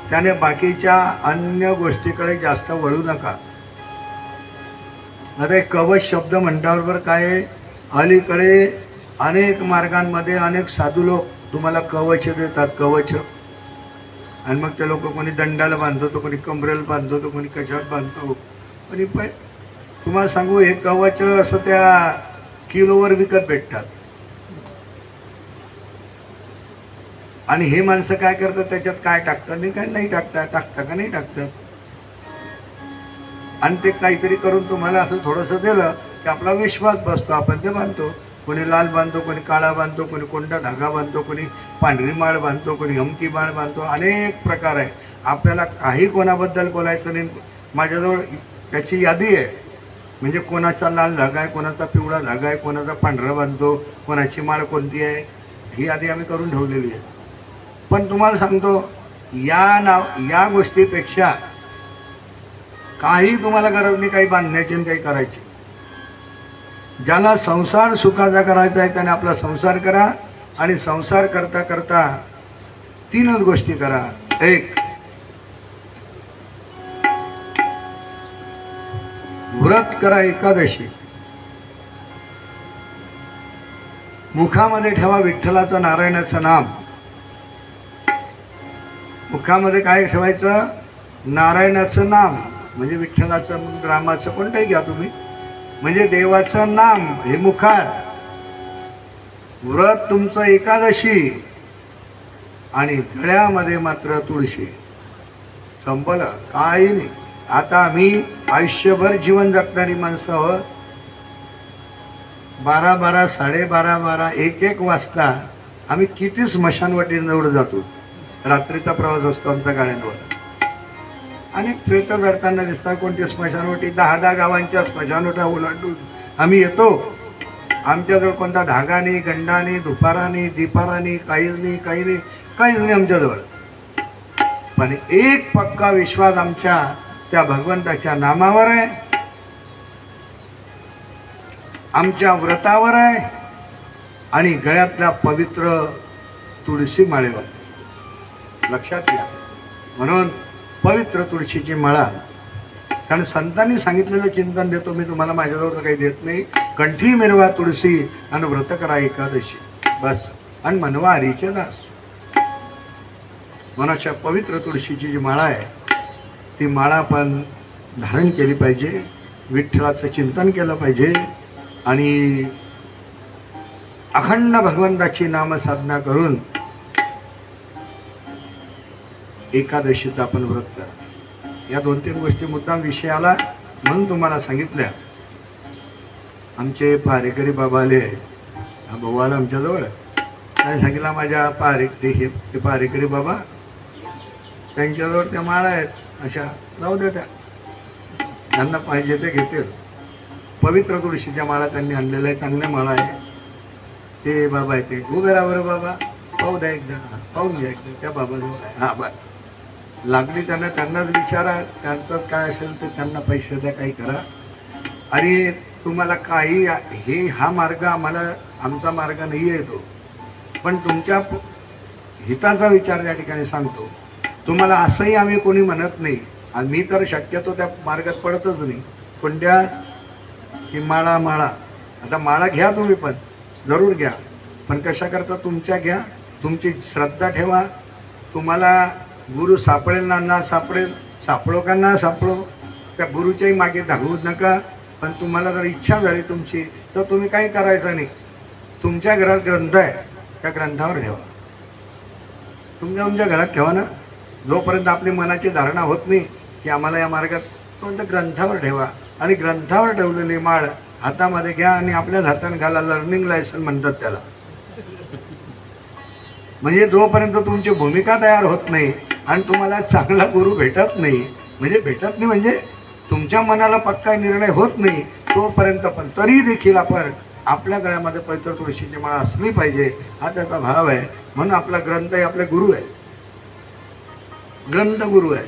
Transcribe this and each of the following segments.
त्याने बाकीच्या अन्य गोष्टीकडे जास्त वळू नका. आता एक कवच शब्द म्हटल्याबरोबर काय आहे, अलीकडे अनेक मार्गांमध्ये अनेक साधू लोक तुम्हाला कवच देतात, कवच. आणि मग ते लोक कोणी दंडाला बांधतो, तो कोणी कमरेला बांधतो, तो कोणी कशात बांधतो. पण तुम्हाला सांगू, हे कवच असं त्या किलोवर विकत भेटतात. आणि हे माणसं काय करतात, त्याच्यात काय टाकतात आणि काय नाही टाकतात, टाकतात का नाही टाकतात. आणि ते काहीतरी करून तुम्हाला असं थोडंसं दिलं की आपला विश्वास बसतो, आपण ते बांधतो. कोणी लाल बांधतो, कोणी काळा बांधतो, कोणी कोणता धागा बांधतो, कोणी पांढरी माळ बांधतो, कोणी अमकी माळ बांधतो. अनेक प्रकार आहे. आपल्याला काही कोणाबद्दल बोलायचं नाही. माझ्याजवळ त्याची यादी आहे. म्हणजे कोणाचा लाल धागा आहे, कोणाचा पिवळा धागा आहे, कोणाचा पांढरा बांधतो, कोणाची माळ कोणती आहे, ही यादी आम्ही करून ठेवलेली आहे. पण तुम्हाला सांगतो, या गोष्टीपेक्षा काही तुम्हाला गरज नाही काही बांधण्याची आणि काही करायची. ज्याला संसार सुखाचा करायचा आहे त्याने आपला संसार करा. आणि संसार करता करता 3च गोष्टी करा. एक, व्रत करा एकादशी. मुखामध्ये ठेवा विठ्ठलाचं नारायणाचं नाम. मुखामध्ये काय ठेवायचं, नारायणाचं नाम. म्हणजे विठ्ठलाचं, रामाचं, कोणतंही घ्या तुम्ही. म्हणजे देवाचं नाम हे मुखात. व्रत तुमचं एकादशी. आणि गळ्यामध्ये मात्र तुळशी. संपलं, काही नाही. आता आम्ही आयुष्यभर जीवन जगणारी माणसं आहोत. 12-12, 12:30, 1-1 वाजता आम्ही किती स्मशानवाटीजवळ जातो. रात्रीचा प्रवास असतो आमच्या गाड्यांवर. अनेक प्रेत जाताना दिसतात. कोणती स्मशानवाटी, 10-10 गावांच्या स्मशानवाट्या ओलांडून आम्ही येतो. आमच्याजवळ कोणता धागा नाही, गंडा नाही, दुपारा नाही, दिपारा नाही, काहीच नाही, काहीच नाही आमच्याजवळ. पण एक पक्का विश्वास आमच्या त्या भगवंताच्या नामावर आहे, आमच्या व्रतावर आहे आणि गळ्यातल्या पवित्र तुळशी माळेवर. लक्षात घ्या. म्हणून पवित्र तुळशीची माळा. कारण संतांनी सांगितलेलं चिंतन देतो मी तुम्हाला, माझ्याजवळ काही देत नाही. कंठी मिरवा तुळशी आणि व्रत करा एकादशी, बस. आणि मनवा हरीचे दास. मनाच्या पवित्र तुळशीची जी माळा आहे ती माळा आपण धारण केली पाहिजे. विठ्ठलाचं चिंतन केलं पाहिजे आणि अखंड भगवंताची नामसाधना करून एकादशीचं आपण व्रत करा. या 2-3 गोष्टी मुद्दाम विषय आला म्हणून तुम्हाला सांगितल्या. आमचे पारेकरी बाबा आले, हा भाऊ आला आमच्याजवळ. काय सांगितलं, माझ्या ते पारेकरी बाबा, त्यांच्याजवळ त्या माळा आहेत अशा, जाऊ द्या, त्यांना पाहिजे ते घेतील. पवित्र तुळशीच्या माळा त्यांनी आणलेल्या आहे, चांगल्या माळा आहे. ते बाबा आहे ते उभे राहा बाबा, पाहू द्या एकदा, पाहून घ्या एकदा. त्या बाबाजवळ आहे. हा बरं, लागली त्यांनाच विचारा, त्यांचं काय असेल ते त्यांना पैसे द्या, काही करा. आणि तुम्हाला काही हा मार्ग आमचा मार्ग नाही आहे तो, पण तुमच्या हिताचा विचार या ठिकाणी सांगतो. तुम्हाला असंही आम्ही कोणी म्हणत नाही. आणि मी तर शक्यतो त्या मार्गात पडतच नाही. कोणत्या की माळा. आता माळा घ्या तुम्ही, पण जरूर घ्या, पण कशा करता तुमच्या घ्या. तुमची श्रद्धा ठेवा. तुम्हाला गुरु सापडेल ना सापडेल, सापडो का ना सापडो, त्या गुरुच्याही मागे धागू नका. पण तुम्हाला जर इच्छा झाली तुमची तर तुम्ही काही करायचं नाही. तुमच्या घरात ग्रंथ आहे, त्या ग्रंथावर ठेवा. तुमच्या घरात ठेवा ना. जोपर्यंत आपली मनाची धारणा होत नाही की आम्हाला या मार्गात, तोपर्यंत ग्रंथावर ठेवा. आणि ग्रंथावर ठेवलेली माळ हातामध्ये घ्या आणि आपल्याच हाताने घाला. लर्निंग लायसन म्हणतात त्याला. म्हणजे जोपर्यंत तुमची भूमिका तयार होत नाही आणि तुम्हाला चांगला गुरु भेटत नाही, म्हणजे तुमच्या मनाला पक्का निर्णय होत नाही, तोपर्यंत पण तरी देखील आपण आपल्या गळ्यामध्ये पवित्र तुळशीची माळा असली पाहिजे, हा त्याचा भाव आहे. म्हणून आपला ग्रंथ आहे, आपले गुरु आहे, ग्रंथ गुरु आहे.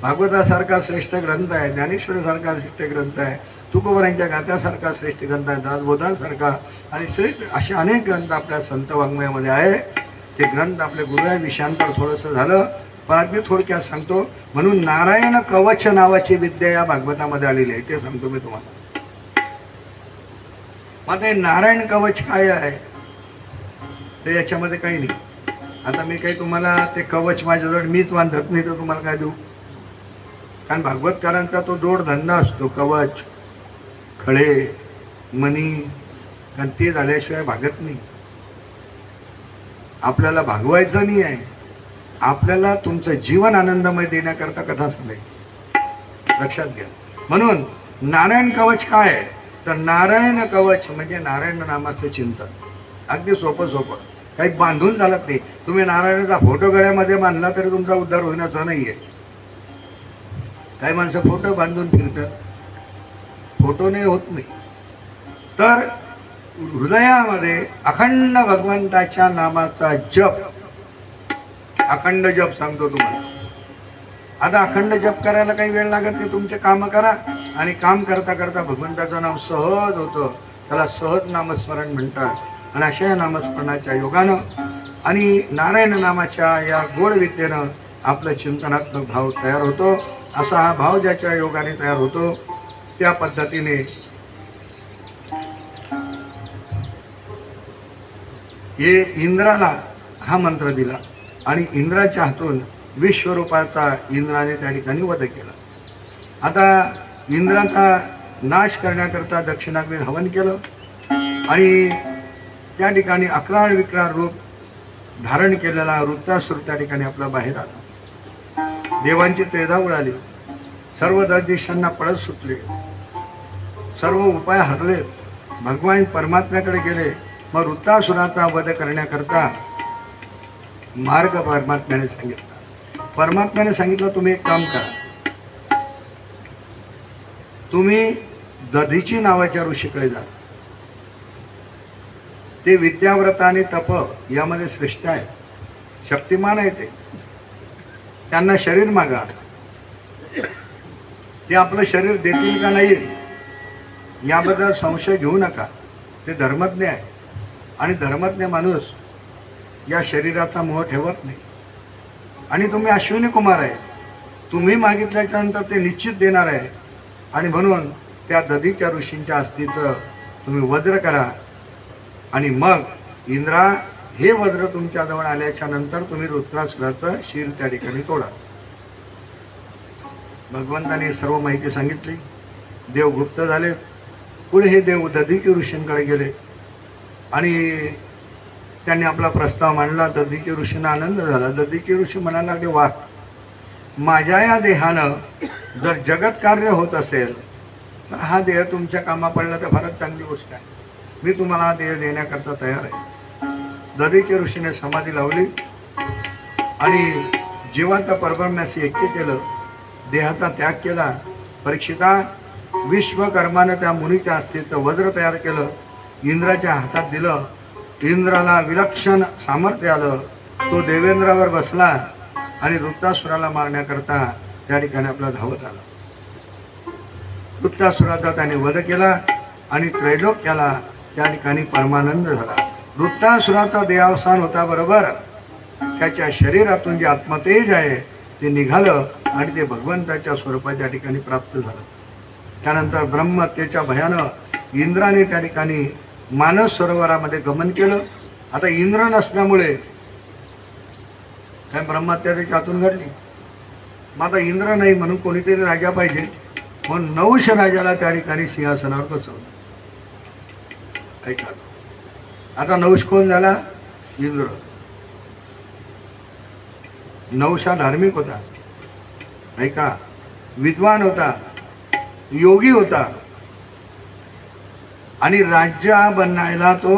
भागवतासारखा श्रेष्ठ ग्रंथ आहे, ज्ञानेश्वरीसारखा श्रेष्ठ ग्रंथ आहे, तुकोबरांच्या गाथ्यासारखा श्रेष्ठ ग्रंथ आहे, दासबोधांसारखा आणि श्रेष्ठ असे अनेक ग्रंथ आपल्या संत वाङ्मयामध्ये आहे. ते ग्रंथ आपले गुरु आहे. विषयांतर थोडंसं झालं पण अगदी थोडक्यात सांगतो. म्हणून नारायण कवच नावाची विद्या या भागवतामध्ये आलेली आहे, ते सांगतो मी तुम्हाला. मग ते नारायण कवच काय आहे ते याच्यामध्ये काही नाही. आता मी काही तुम्हाला ते कवच माझ्याजवळ मीच बांधत नाही तर तुम्हाला काय देऊ? कारण भागवतकारांचा तो जोडधंदा असतो, कवच, खळे, मणी, कारण ते झाल्याशिवाय भागत नाही. आपल्याला भागवायचं नाही आहे, आपल्याला तुमचं जीवन आनंदमय देण्याकरता कथा सांगायची, लक्षात घ्या. म्हणून नारायण कवच काय आहे तर नारायण कवच म्हणजे नारायण नामाचं चिंतन. अगदी सोपं सोपं, काही बांधून चालत नाही. तुम्ही नारायणाचा फोटो गळ्यामध्ये बांधला तरी तुमचा उद्धार होण्याचा नाहीये. काही माणसं फोटो बांधून फिरतात, फोटोने होत नाही. तर हृदयामध्ये अखंड भगवंताच्या नामाचा जप, अखंड जप सांगतो तुम्हाला. आता अखंड जप करायला काही वेळ लागत नाही, तुमचे काम करा आणि काम करता करता भगवंताचं नाम सहज होतं, त्याला सहज नामस्मरण म्हणतात. आणि अशा या नामस्मरणाच्या योगानं आणि नारायण नामाच्या या गोड विद्येनं आपलं चिंतनात्मक भाव तयार होतो. असा हा भाव ज्याच्या योगाने तयार होतो त्या पद्धतीने हे इंद्राला हा मंत्र दिला आणि इंद्राच्या हातून विश्वरूपाचा इंद्राने त्या ठिकाणी वध केला. आता इंद्राचा नाश करण्याकरता दक्षिणाग्नी हवन केलं आणि त्या ठिकाणी अकराळ विक्राळ रूप धारण केलेला वृत्तासुर त्या ठिकाणी आपला बाहेर आला. देवांची तेजा उडाली, सर्व दिशांना पळत सुटले, सर्व उपाय हरले, भगवान परमात्म्याकडे गेले. मग वृत्तासुराचा वध करण्याकरता मार्ग परमात्म्याने सांगितला. परमात्म्याने सांगितलं तुम्ही एक काम करा, तुम्ही दधीची नावाच्या ऋषीकडे जा. ते विद्याव्रत आणि तप यामध्ये श्रेष्ठ आहे, शक्तिमान आहे. त्यांना शरीर मागा, ते आपलं शरीर देतील का नाही याबद्दल संशय घेऊ नका. ते धर्मज्ञ आहे आणि धर्मज्ञ माणूस या शरीराचा मोह ठेवत नाही. आणि तुम्ही अश्विनी कुमार आहे, तुम्ही मागितल्याच्यानंतर ते निश्चित देणार आहे. आणि म्हणून त्या दधीच्या ऋषींच्या अस्थीचं तुम्ही वज्र करा आणि मग इंद्रा हे वज्र तुमच्याजवळ आल्याच्या नंतर तुम्ही वृत्रासुराचं शीर त्या ठिकाणी तोडा. भगवंताने सर्व माहिती सांगितली. देव गुप्त झाले. पुढे हे देव दधीची ऋषींकडे गेले आणि त्यांनी आपला प्रस्ताव मांडला. दधीची ऋषींना आनंद झाला. दधीची ऋषी म्हणायला लागले, वा, माझ्या या देहानं जर जगत कार्य होत असेल तर हा देह तुमच्या कामा पडला तर फारच चांगली गोष्ट आहे. मी तुम्हाला हा देह देण्याकरता तयार आहे. दधीच्या ऋषीने समाधी लावली आणि जीवाचा परब्रह्म्याशी ऐक्य केलं, देहाचा त्याग केला. परीक्षिता, विश्वकर्मानं त्या मुनीच्या अस्थिचं वज्र तयार केलं, इंद्राच्या हातात दिलं. इंद्राला विलक्षण सामर्थ्य आलं. तो देवेंद्रावर बसला आणि वृत्तासुराला मारण्याकरता त्या ठिकाणी आपला धावत आला. वृत्तासुराचा त्याने वध केला आणि त्रैलोक्याला त्या ठिकाणी परमानंद झाला. वृत्तासुराचा देहावसान होता बरोबर त्याच्या शरीरातून जे आत्मतेज आहे ते निघालं आणि ते भगवंताच्या स्वरूपाच्या ठिकाणी प्राप्त झालं. त्यानंतर ब्रह्महत्येच्या भयानं इंद्राने त्या ठिकाणी मानस सरोवरामध्ये गमन केलं. आता इंद्र नसल्यामुळे काय ब्रह्महत्या आतून घडली. मग आता इंद्र नाही म्हणून कोणीतरी राजा पाहिजे, म्हणून नहुष राजाला त्या ठिकाणी सिंहासनावर बसवलं. ऐका, आता नहुष कोण झाला? इंद्र. नहुष हा धार्मिक होता, ऐका, विद्वान होता, योगी होता आणि राज्य बनायला तो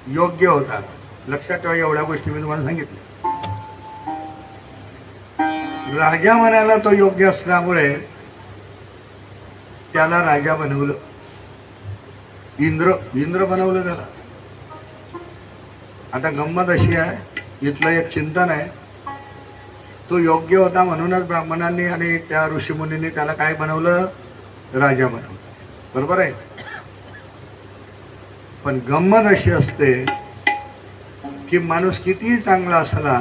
योग्य होता. लक्षात ठेवा, एवढ्या गोष्टी मी तुम्हाला सांगितल्या. राजा बनायला तो योग्य असल्यामुळे त्याला राजा बनवलं. इंद्र बनवलं त्याला. आता गंमत अशी आहे, इथलं एक चिंतन आहे, तो योग्य होता म्हणूनच ब्राह्मणांनी आणि त्या ऋषीमुनींनी त्याला काय बनवलं? राजा बनवलं. बरोबर आहे. पण गंमत अशी असते की माणूस कितीही चांगला असला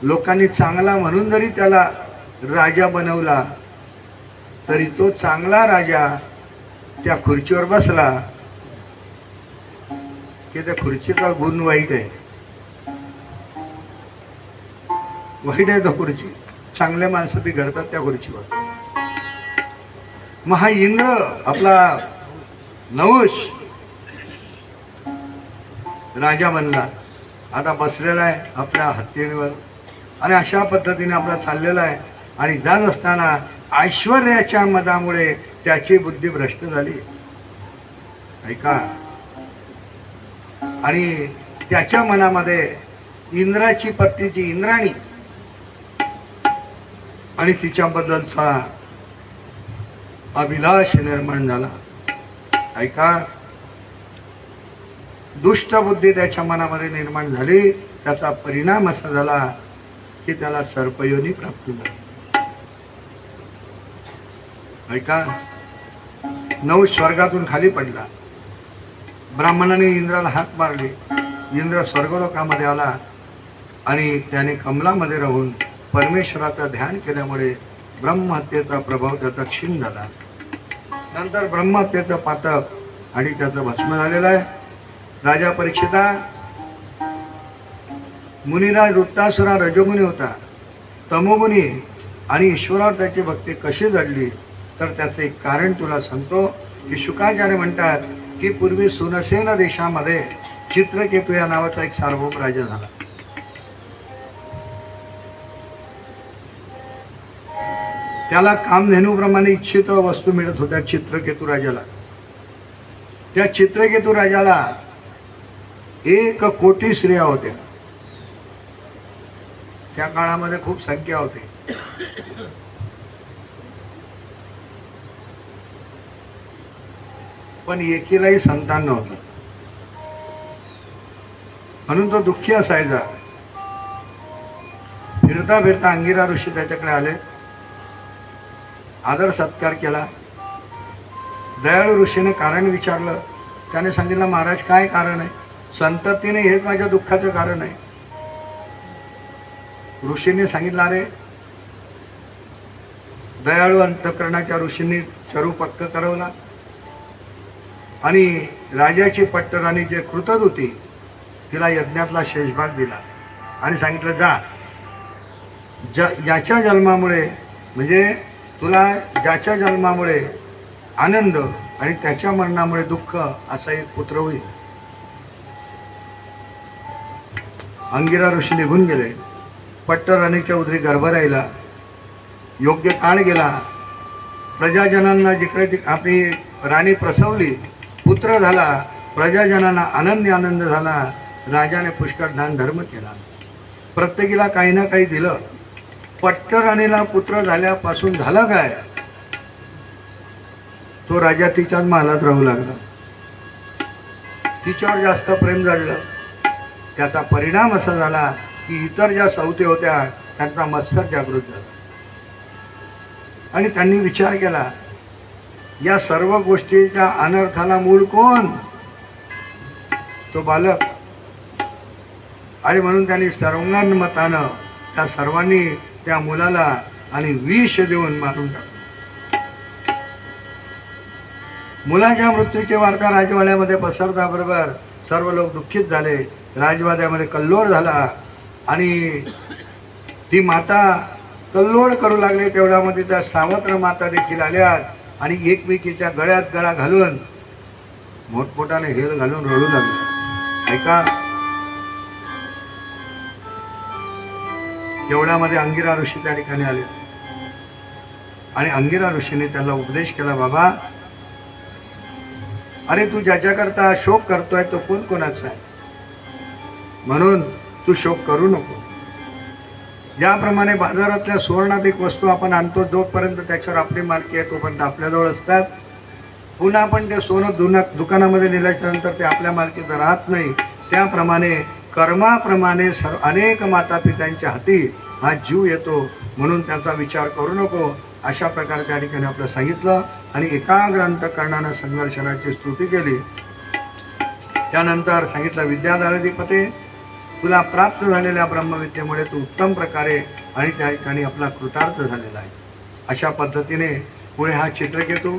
लोकांनी चांगला म्हणून जरी त्याला राजा बनवला तरी तो चांगला राजा त्या खुर्चीवर बसला की त्या खुर्चीचा गुण वाईट आहे. वाईट आहे तो खुर्ची. चांगल्या माणसं ती घडतात त्या खुर्चीवर. मग हा इंद्र आपला नहुष राजा बनला. आता बसलेला आहे आपल्या हत्तीवर आणि अशा पद्धतीने आपला चाललेला आहे. आणि जात असताना ऐश्वर्याच्या मदामुळे त्याची बुद्धी भ्रष्ट झाली. ऐका. आणि त्याच्या मनामध्ये इंद्राची पत्नीची इंद्राणी आणि तिच्याबद्दलचा अभिलाष निर्माण झाला. ऐका. दुष्ट बुद्धी त्याच्या मनामध्ये निर्माण झाली. त्याचा परिणाम असा झाला की त्याला सर्पयोनी प्राप्त झाली. ऐका. नऊ स्वर्गातून खाली पडला. ब्राह्मणाने इंद्राला हाक मारले. इंद्र स्वर्गलोकामध्ये आला आणि त्याने कमलामध्ये राहून परमेश्वराचं ध्यान केल्यामुळे ब्रह्महत्येचा प्रभाव त्याचा क्षीण झाला. नंतर ब्रह्महत्येचं पातक आणि त्याचं भस्म झालेलं आहे. राजा परीक्षिता मुनिराज वृत्तासुरा रजोमुनी होता. तमोगुनी आणि ईश्वरावर त्याची भक्ती कशी जडली तर त्याचं एक कारण तुला सांगतो की शुकाचार्य म्हणतात की पूर्वी सुनसेन देशामध्ये चित्रकेतू या नावाचा एक सार्वभौम राजा झाला. त्याला कामधेनूप्रमाणे इच्छित वस्तू मिळत होत्या चित्रकेतू राजाला. त्या चित्रकेतू राजाला 1 कोटी स्त्रिया होत्या. त्या काळामध्ये खूप संख्या होती. पण एकीलाही संतान नव्हतं. म्हणून तो दुःखी असायचा. फिरता फिरता अंगिरा ऋषी त्याच्याकडे आले. आदर सत्कार केला. दयाळू ऋषीने कारण विचारलं. त्याने सांगितलं महाराज काय कारण आहे. संततीने हेच माझ्या दुःखाचं कारण आहे. ऋषीने सांगितलं अरे दयाळू अंतकरणाच्या ऋषींनी चरू पक्क करवला आणि राजाची पट्टराणी जे कृतद होती तिला यज्ञातला शेषभाग दिला आणि सांगितलं ज्याच्या जन्मामुळे म्हणजे तुला ज्याच्या जन्मामुळे आनंद आणि त्याच्या मरणामुळे दुःख असा एक पुत्र होईल. अंगिरा ऋषी निघून गेले. पट्टराणीच्या उदरी गर्भ राहिला. योग्य काळ गेला. प्रजाजनांना जिकडे आपली राणी प्रसवली, पुत्र झाला. प्रजाजनांना आनंद झाला. राजाने पुष्कळ दान धर्म केला. प्रत्येकीला काही ना काही दिलं. पट्टराणीला पुत्र झाल्यापासून झालं काय, तो राजा तिच्याच महालात राहू लागला. तिच्यावर जास्त प्रेम झालं. त्याचा परिणाम असा झाला की इतर ज्या सवती होत्या त्यांचा मत्सर जागृत झाला आणि त्यांनी विचार केला या सर्व गोष्टीच्या अनर्थाला मूळ कोण, तो बालक. आणि म्हणून त्यांनी सर्वांगमतानं त्या सर्वांनी त्या मुलाला आणि विष देऊन मारून टाकलं. मुलाच्या मृत्यूची वार्ता राजवाड्यामध्ये पसरताबरोबर सर्व लोक दुःखित झाले. राजवाड्यामध्ये कल्लोळ झाला आणि ती माता कल्लोळ करू लागली. तेवढ्यामध्ये त्या सावत्र माता देखील आल्या आणि एकमेकीच्या गळ्यात गळा घालून मोठमोठाने हेल घालून रडू लागले. ऐका. तेवढ्यामध्ये अंगिरा ऋषी त्या ठिकाणी आले आणि अंगिरा ऋषीने त्याला उपदेश केला, बाबा अरे तू ज्याच्याकरता शोक करतोय तो कोण कोणाचा आहे, म्हणून तू शोक करू नको. ज्याप्रमाणे बाजारातल्या सुवर्णात एक वस्तू आपण आणतो, जोपर्यंत त्याच्यावर आपली मालकी आहे तोपर्यंत आपल्याजवळ असतात. पुन्हा आपण ते सोनं दुकानामध्ये नेल्याच्या नंतर ते आपल्या मालकीचं राहत नाही. त्याप्रमाणे कर्माप्रमाणे अनेक माता पित्यांच्या हाती हा जीव येतो, म्हणून त्याचा विचार करू नको. अशा प्रकारे त्या ठिकाणी आपलं सांगितलं आणि एकाग्र अंतःकरणानं संघर्षणाची स्तुती केली. त्यानंतर सांगितलं, विद्याधराधिपते तुला प्राप्त झालेल्या ब्रह्मविद्येमुळे तू उत्तम प्रकारे आणि त्या ठिकाणी आपला कृतार्थ झालेला आहे. अशा पद्धतीने पुढे हा चित्रकेतू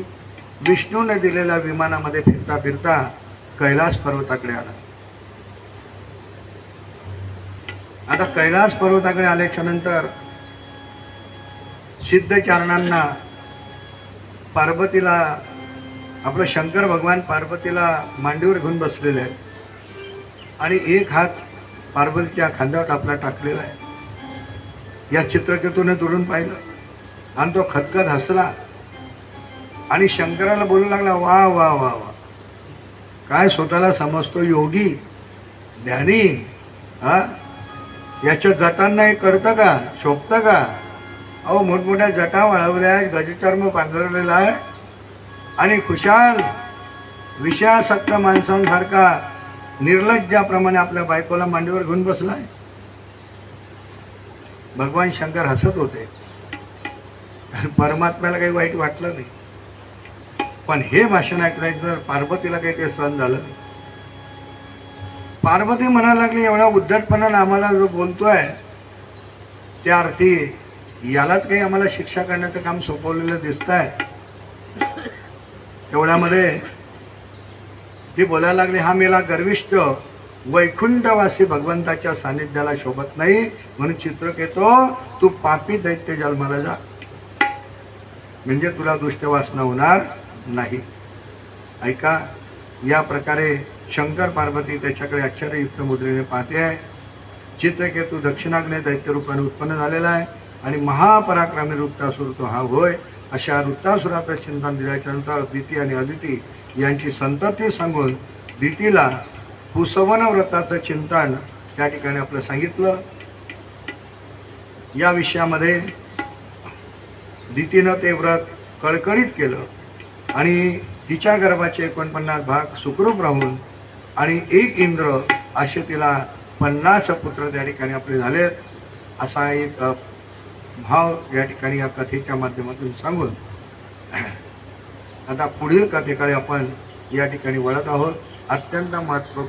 विष्णूने दिलेल्या विमानामध्ये फिरता फिरता कैलास पर्वताकडे आला. आता कैलास पर्वताकडे आल्याच्या नंतर सिद्धचारणांना पार्वतीला आपलं शंकर भगवान पार्वतीला मांडीवर घेऊन बसलेले आहे आणि एक हात पार्वतीच्या खांद्यावर आपला टाकलेला आहे. या चित्रकेतूने दुरून पाहिलं आणि तो खदखद हसला आणि शंकराला बोलू लागला, वा वा वा वा, काय स्वतःला समजतो योगी ध्यानी, हा याच्या जटांना हे करतं का, शोभतं का? अहो मोठमोठ्या जटा वळवल्या आहेत, गजचर्म पांघरलेला आहे आणि खुशाल विषयासक्त माणसांसारखा निर्लज्जाप्रमाणे आपल्या बायकोला मांडीवर घेऊन बसलाय. भगवान शंकर हसत होते. परमात्म्याला काही वाईट वाटलं नाही, पण हे भाषण ऐकल्यानंतर पार्वतीला काही ते सहन झालं नाही. पार्वती म्हणायला लागली, एवढा उद्धटपणानं आम्हाला जो बोलतोय त्या अर्थी यालाच काही आम्हाला शिक्षा करण्याचं काम सोपवलेलं दिसत आहे. तेवढ्यामध्ये ती बोलायला लागली, हा मेला गर्विष्ठ वैकुंठवासी भगवंताच्या सानिध्याला शोभत नाही, म्हणून चित्रकेतो तू पापी दैत्य जन्माला जा, म्हणजे तुला दुष्टवासना होणार नाही. ऐका, या प्रकारे शंकर पार्वती त्याच्याकडे आश्चर्ययुक्त मुद्रेने पाहते आहे. चित्रकेतू दक्षिणाग्नेय दैत्य रूपाने उत्पन्न झालेला आहे आणि महापराक्रमी वृत्तासुर तो हा होय. अशा वृत्तासुराचं चिंतन दिल्याच्या नंतर दिती आणि अदिती यांची संतती सांगून दितीला कुसवन व्रताचं चिंतन त्या ठिकाणी आपलं सांगितलं. या विषयामध्ये दितीनं ते व्रत कळकळीत केलं आणि तिच्या गर्भाचे 49 भाग सुखरूप राहून आणि 1 इंद्र असे तिला 50 पुत्र त्या ठिकाणी आपले झालेत. असा एक भाव या ठिकाणी या कथेच्या माध्यमातून सांगून आता पुढील कथेकडे आपण या ठिकाणी वळत आहोत. अत्यंत महत्त्व